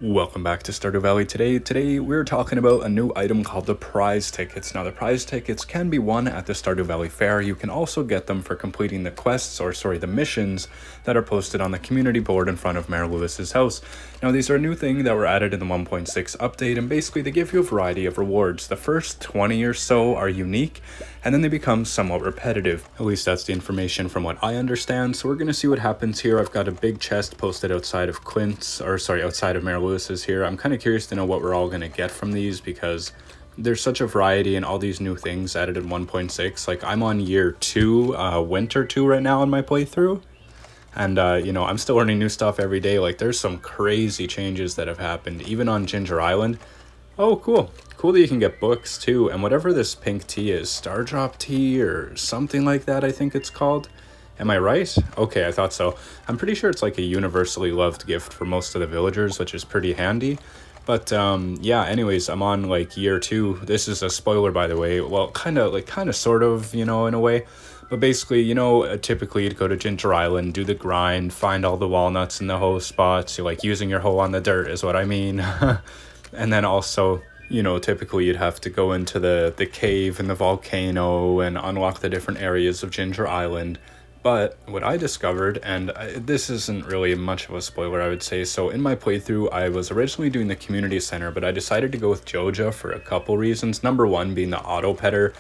Welcome back to Stardew Valley. Today we're talking about a new item called the prize tickets. Now the prize tickets can be won at the Stardew Valley Fair. You can also get them for completing the quests, the missions that are posted on the community board in front of Mayor Lewis's house. Now these are a new thing that were added in the 1.6 update, and basically they give you a variety of rewards. The first 20 or so are unique, and then they become somewhat repetitive. At least that's the information from what I understand. So we're gonna see what happens here. I've got a big chest posted outside of outside of Mayor Lewis's here. I'm kind of curious to know what we're all gonna get from these because there's such a variety and all these new things added in 1.6. Like I'm on year 2, winter 2 right now in my playthrough. And, I'm still learning new stuff every day. Like, there's some crazy changes that have happened, even on Ginger Island. Oh, cool. Cool that you can get books, too. And whatever this pink tea is, Stardrop tea or something like that, I think it's called. Am I right? Okay, I thought so. I'm pretty sure it's like a universally loved gift for most of the villagers, which is pretty handy. But, yeah, anyways, I'm on, like, year 2. This is a spoiler, by the way. Well, kind of, sort of, in a way. But basically, typically you'd go to Ginger Island, do the grind, find all the walnuts in the hoe spots. You're like using your hoe on the dirt is what I mean. And then also, typically you'd have to go into the cave and the volcano and unlock the different areas of Ginger Island. But what I discovered, and this isn't really much of a spoiler, I would say. So in my playthrough, I was originally doing the community center, but I decided to go with Joja for a couple reasons. Number one being the auto petter,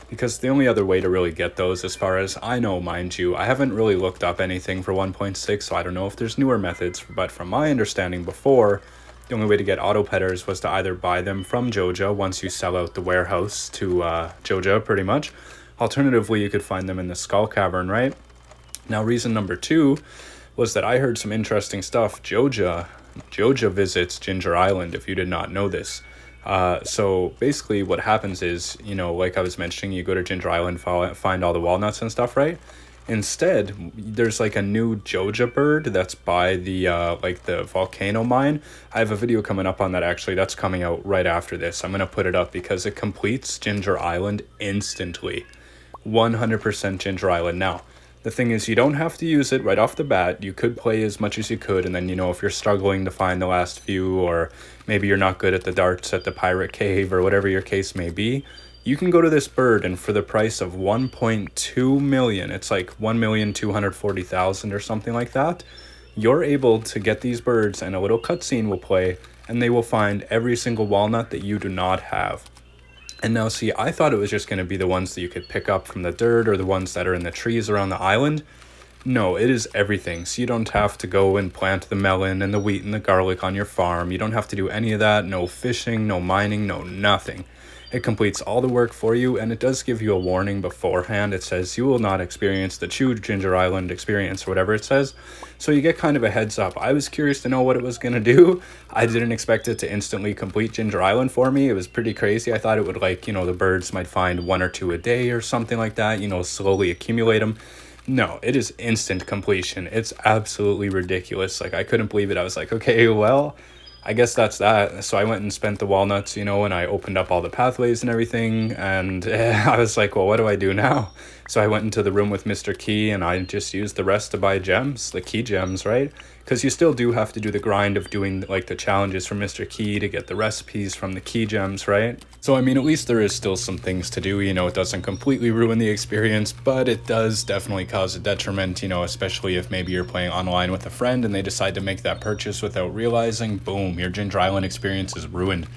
because the only other way to really get those, as far as I know, mind you, I haven't really looked up anything for 1.6, so I don't know if there's newer methods, but from my understanding before, the only way to get auto petters was to either buy them from Joja once you sell out the warehouse to Joja, pretty much. Alternatively, you could find them in the Skull Cavern, right? Now, reason number 2 was that I heard some interesting stuff. Joja visits Ginger Island, if you did not know this. So basically what happens is, like I was mentioning, you go to Ginger Island, find all the walnuts and stuff, right? Instead, there's like a new Joja bird that's by the the volcano mine. I have a video coming up on that, actually. That's coming out right after this. I'm going to put it up because it completes Ginger Island instantly. 100% Ginger Island. Now, the thing is, you don't have to use it right off the bat. You could play as much as you could, and then, if you're struggling to find the last few, or maybe you're not good at the darts at the pirate cave, or whatever your case may be, you can go to this bird, and for the price of 1.2 million, it's like 1,240,000 or something like that, you're able to get these birds, and a little cutscene will play, and they will find every single walnut that you do not have. And now, see, I thought it was just going to be the ones that you could pick up from the dirt or the ones that are in the trees around the island. No, it is everything. So you don't have to go and plant the melon and the wheat and the garlic on your farm. You don't have to do any of that. No fishing, no mining, no nothing. It completes all the work for you, and it does give you a warning beforehand. It says you will not experience the true Ginger Island experience, or whatever it says. So you get kind of a heads up. I was curious to know what it was going to do. I didn't expect it to instantly complete Ginger Island for me. It was pretty crazy. I thought it would, the birds might find 1 or 2 a day or something like that, slowly accumulate them. No, it is instant completion. It's absolutely ridiculous. I couldn't believe it. I was like, okay, well, I guess that's that. So I went and spent the walnuts, and I opened up all the pathways and everything, and I was like, well, what do I do now? So I went into the room with Mr. Key, and I just used the rest to buy gems, the key gems, right? Because you still do have to do the grind of doing, the challenges from Mr. Key to get the recipes from the key gems, right? So, at least there is still some things to do, it doesn't completely ruin the experience, but it does definitely cause a detriment, especially if maybe you're playing online with a friend and they decide to make that purchase without realizing, boom, your Ginger Island experience is ruined.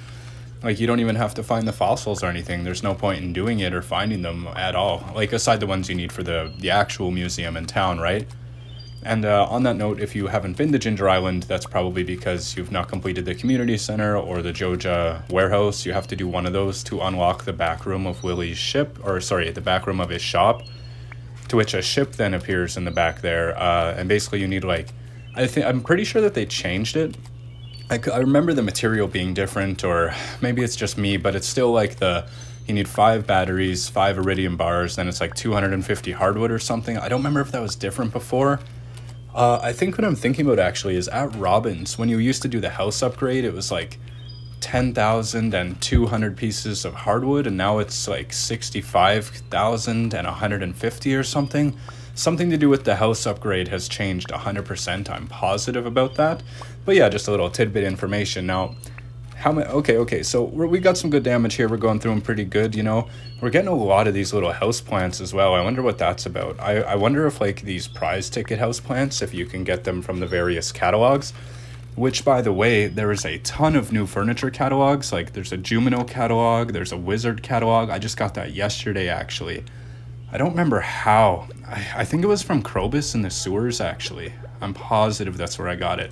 You don't even have to find the fossils or anything. There's no point in doing it or finding them at all. Aside the ones you need for the actual museum in town, right? And on that note, if you haven't been to Ginger Island, that's probably because you've not completed the community center or the Joja warehouse. You have to do one of those to unlock the back room of Willie's ship, the back room of his shop, to which a ship then appears in the back there. And basically you need I'm pretty sure that they changed it. I remember the material being different, or maybe it's just me, but it's still you need 5 batteries, 5 iridium bars, then it's 250 hardwood or something. I don't remember if that was different before. I think what I'm thinking about actually is at Robin's, when you used to do the house upgrade, it was 10,200 pieces of hardwood, and now it's 65,150 or something. Something to do with the house upgrade has changed 100%. I'm positive about that. But yeah, just a little tidbit information. Now, how many? Okay. So we got some good damage here. We're going through them pretty good. We're getting a lot of these little house plants as well. I wonder what that's about. I wonder if like these prize ticket house plants, if you can get them from the various catalogs. Which, by the way, there is a ton of new furniture catalogs. Like there's a Jumino catalog, there's a Wizard catalog. I just got that yesterday actually. I don't remember how. I think it was from Krobus in the sewers actually. I'm positive that's where I got it.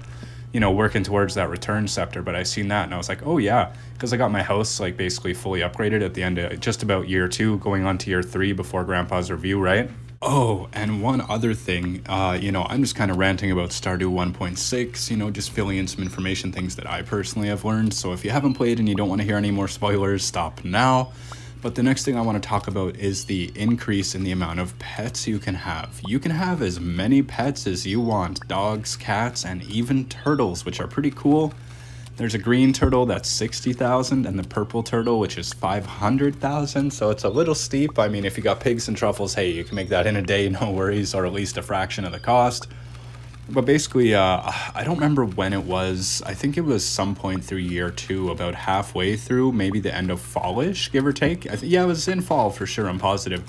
Working towards that return scepter, but I seen that and I was like, oh yeah, because I got my house like basically fully upgraded at the end of just about year 2, going on to year 3 before Grandpa's review, right? Oh, and one other thing, I'm just kind of ranting about Stardew 1.6, just filling in some information, things that I personally have learned. So if you haven't played and you don't want to hear any more spoilers, stop now. But the next thing I want to talk about is the increase in the amount of pets you can have. You can have as many pets as you want, dogs, cats, and even turtles, which are pretty cool. There's a green turtle that's 60,000 and the purple turtle, which is 500,000. So it's a little steep. I mean, if you got pigs and truffles, hey, you can make that in a day, no worries, or at least a fraction of the cost. But basically, I don't remember when it was. I think it was some point through year 2, about halfway through, maybe the end of fallish, give or take. Yeah, it was in fall for sure, I'm positive.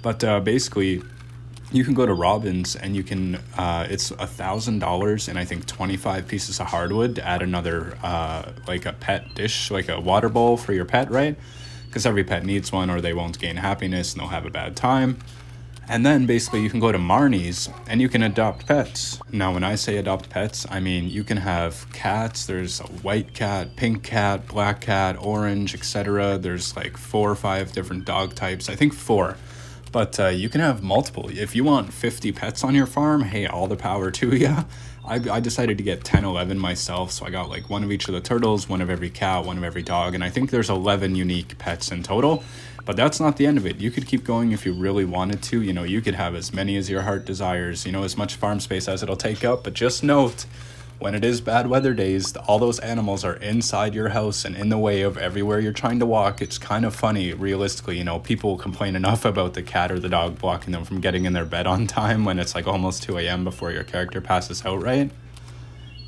But basically, you can go to Robin's and you can, it's $1,000 and I think 25 pieces of hardwood to add another, like a pet dish, like a water bowl for your pet, right? Because every pet needs one or they won't gain happiness and they'll have a bad time. And then basically you can go to Marnie's and you can adopt pets. Now when I say adopt pets, I mean you can have cats. There's a white cat, pink cat, black cat, orange, etc. There's like 4 or 5 different dog types. I think 4. But you can have multiple. If you want 50 pets on your farm, hey, all the power to you. I decided to get 10, 11 myself. So I got like 1 of each of the turtles, 1 of every cat, 1 of every dog. And I think there's 11 unique pets in total. But that's not the end of it. You could keep going if you really wanted to. You could have as many as your heart desires, as much farm space as it'll take up. But just note, when it is bad weather days, all those animals are inside your house and in the way of everywhere you're trying to walk. It's kind of funny, realistically. People complain enough about the cat or the dog blocking them from getting in their bed on time when it's like almost 2 a.m. before your character passes out, right?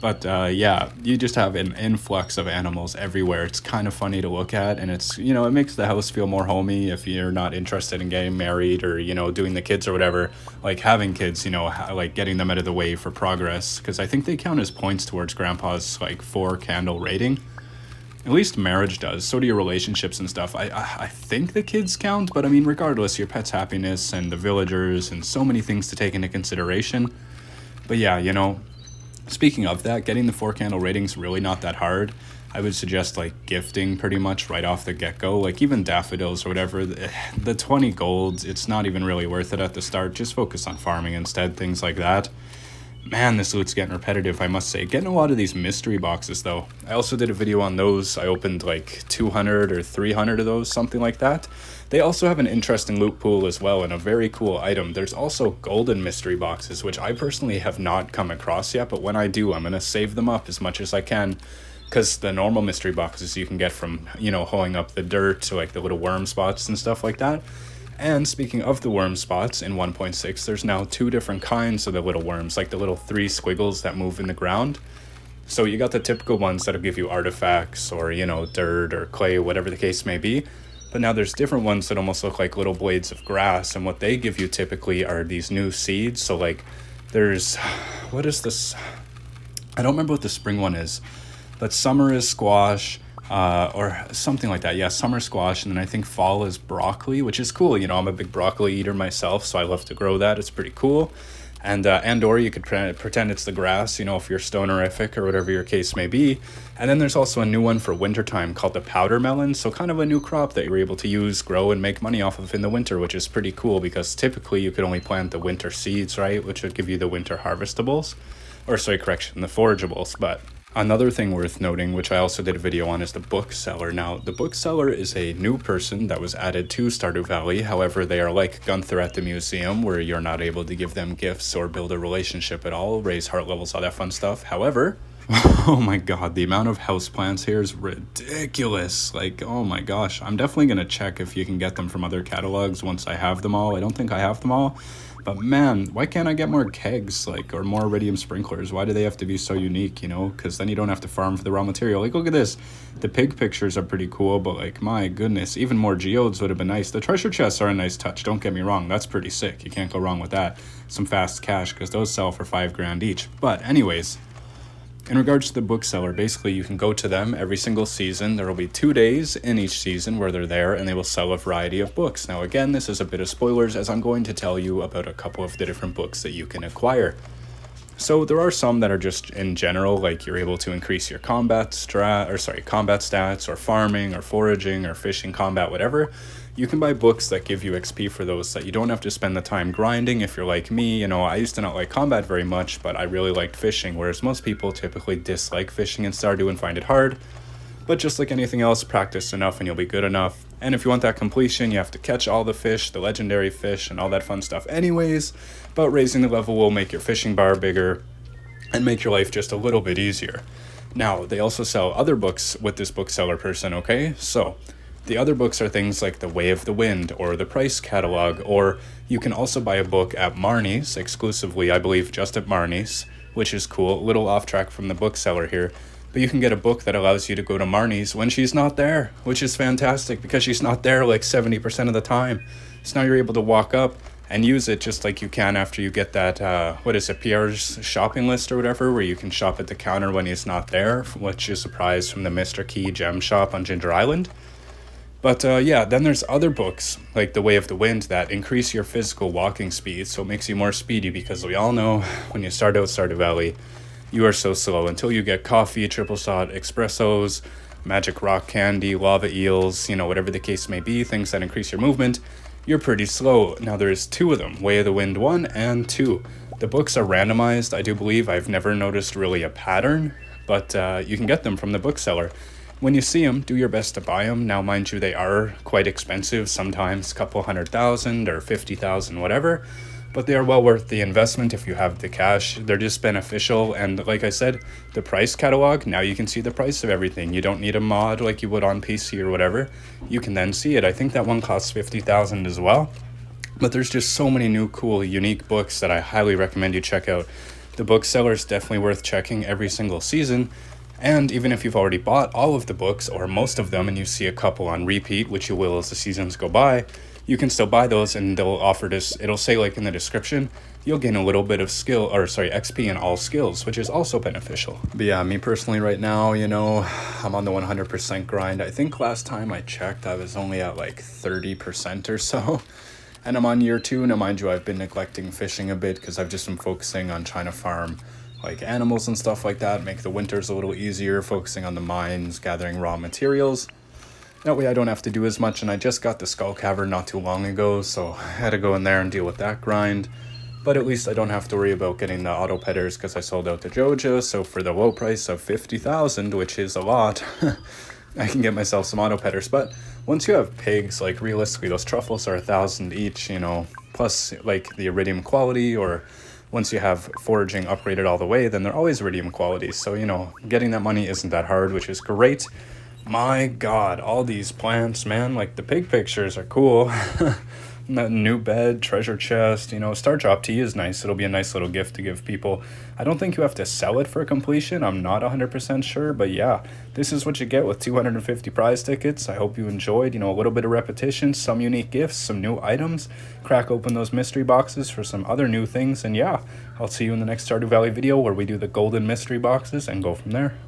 But yeah, you just have an influx of animals everywhere. It's kind of funny to look at, and it's, it makes the house feel more homey if you're not interested in getting married or, doing the kids or whatever. Like having kids, like getting them out of the way for progress, because I think they count as points towards Grandpa's like 4 candle rating. At least marriage does. So do your relationships and stuff. I think the kids count, but I mean, regardless, your pet's happiness and the villagers and so many things to take into consideration. But yeah, speaking of that, getting the 4 candle rating's really not that hard. I would suggest like gifting pretty much right off the get-go, like even daffodils or whatever. The 20 golds, it's not even really worth it at the start. Just focus on farming instead, things like that. Man, this loot's getting repetitive, I must say. Getting a lot of these mystery boxes though. I also did a video on those. I opened like 200 or 300 of those, something like that. They also have an interesting loot pool as well, and a very cool item. There's also golden mystery boxes, which I personally have not come across yet, but when I do, I'm going to save them up as much as I can, because the normal mystery boxes you can get from, hoeing up the dirt to like the little worm spots and stuff like that. And speaking of the worm spots, in 1.6, there's now 2 different kinds of the little worms, like the little 3 squiggles that move in the ground. So you got the typical ones that'll give you artifacts or, dirt or clay, whatever the case may be. But now there's different ones that almost look like little blades of grass, and what they give you typically are these new seeds. So like there's, what is this? I don't remember what the spring one is, but summer is squash, or something like that. Yeah, summer squash, and then I think fall is broccoli, which is cool. I'm a big broccoli eater myself, so I love to grow that. It's pretty cool. And or you could pretend it's the grass, if you're stonerific or whatever your case may be. And then there's also a new one for wintertime called the powder melon, so kind of a new crop that you're able to use, grow, and make money off of in the winter, which is pretty cool because typically you could only plant the winter seeds, right, which would give you the winter harvestables, or sorry, correction, the forageables. But another thing worth noting, which I also did a video on, is the bookseller. Now, the bookseller is a new person that was added to Stardew Valley. However, they are like Gunther at the museum, where you're not able to give them gifts or build a relationship at all, raise heart levels, all that fun stuff. However, Oh my god, the amount of houseplants here is ridiculous. Like, oh my gosh. I'm definitely going to check if you can get them from other catalogs once I have them all. I don't think I have them all. But man, why can't I get more kegs, like, or more iridium sprinklers? Why do they have to be so unique, you know? Because then you don't have to farm for the raw material. Like, look at this. The pig pictures are pretty cool, but like, my goodness, even more geodes would have been nice. The treasure chests are a nice touch, don't get me wrong. That's pretty sick. You can't go wrong with that. Some fast cash, because those sell for $5,000 each. But anyways, in regards to the bookseller, basically you can go to them every single season. There will be 2 days in each season where they're there and they will sell a variety of books. Now again, this is a bit of spoilers as I'm going to tell you about a couple of the different books that you can acquire. So there are some that are just in general, like you're able to increase your combat stats or farming or foraging or fishing, combat, whatever. You can buy books that give you XP for those that you don't have to spend the time grinding. If you're like me, you know, I used to not like combat very much, but I really liked fishing, whereas most people typically dislike fishing in Stardew and find it hard. But just like anything else, practice enough and you'll be good enough. And if you want that completion, you have to catch all the fish, the legendary fish, and all that fun stuff anyways. But raising the level will make your fishing bar bigger and make your life just a little bit easier. Now, they also sell other books with this bookseller person, okay? So, the other books are things like The Way of the Wind or the Price Catalog, or you can also buy a book at Marnie's, exclusively, I believe, just at Marnie's, which is cool. A little off track from the bookseller here. But you can get a book that allows you to go to Marnie's when she's not there, which is fantastic because she's not there like 70% of the time. So now you're able to walk up and use it just like you can after you get that, Pierre's shopping list or whatever, where you can shop at the counter when he's not there, which is a prize from the Mr. Key gem shop on Ginger Island. But yeah, then there's other books, like The Way of the Wind, that increase your physical walking speed, so it makes you more speedy, because we all know when you start out Stardew Valley, you are so slow until you get coffee, triple shot espressos, magic rock candy, lava eels, you know, whatever the case may be, things that increase your movement, you're pretty slow. Now there's 2 of them, Way of the Wind 1 and 2. The books are randomized, I do believe. I've never noticed really a pattern, but you can get them from the bookseller. When you see them, do your best to buy them. Now, mind you, they are quite expensive, sometimes a couple $100,000 or $50,000, whatever. But they are well worth the investment if you have the cash. They're just beneficial, and like I said, the price catalog, now you can see the price of everything. You don't need a mod like you would on PC or whatever. You can then see it. I think that one costs $50,000 as well. But there's just so many new, cool, unique books that I highly recommend you check out. The bookseller is definitely worth checking every single season. And even if you've already bought all of the books, or most of them, and you see a couple on repeat, which you will as the seasons go by, you can still buy those, and they'll offer this, it'll say like in the description, you'll gain a little bit of XP in all skills, which is also beneficial. But yeah, me personally right now, you know, I'm on the 100% grind. I think last time I checked, I was only at like 30% or so. And I'm on year 2. Now, mind you, I've been neglecting fishing a bit because I've just been focusing on trying to farm like animals and stuff like that, make the winters a little easier, focusing on the mines, gathering raw materials. That way I don't have to do as much, and I just got the Skull Cavern not too long ago, so I had to go in there and deal with that grind. But at least I don't have to worry about getting the auto petters because I sold out to Joja, so for the low price of $50,000, which is a lot, I can get myself some auto petters. But once you have pigs, like realistically, those truffles are 1,000 each, you know, plus like the iridium quality, or once you have foraging upgraded all the way, then they're always iridium quality. So, you know, getting that money isn't that hard, which is great. My god, all these plants, man, like the pig pictures are cool. That new bed, treasure chest, you know, Star Drop Tea is nice. It'll be a nice little gift to give people. I don't think you have to sell it for completion. I'm not 100% sure, but yeah, this is what you get with 250 prize tickets. I hope you enjoyed, you know, a little bit of repetition, some unique gifts, some new items. Crack open those mystery boxes for some other new things, and yeah, I'll see you in the next Stardew Valley video where we do the golden mystery boxes and go from there.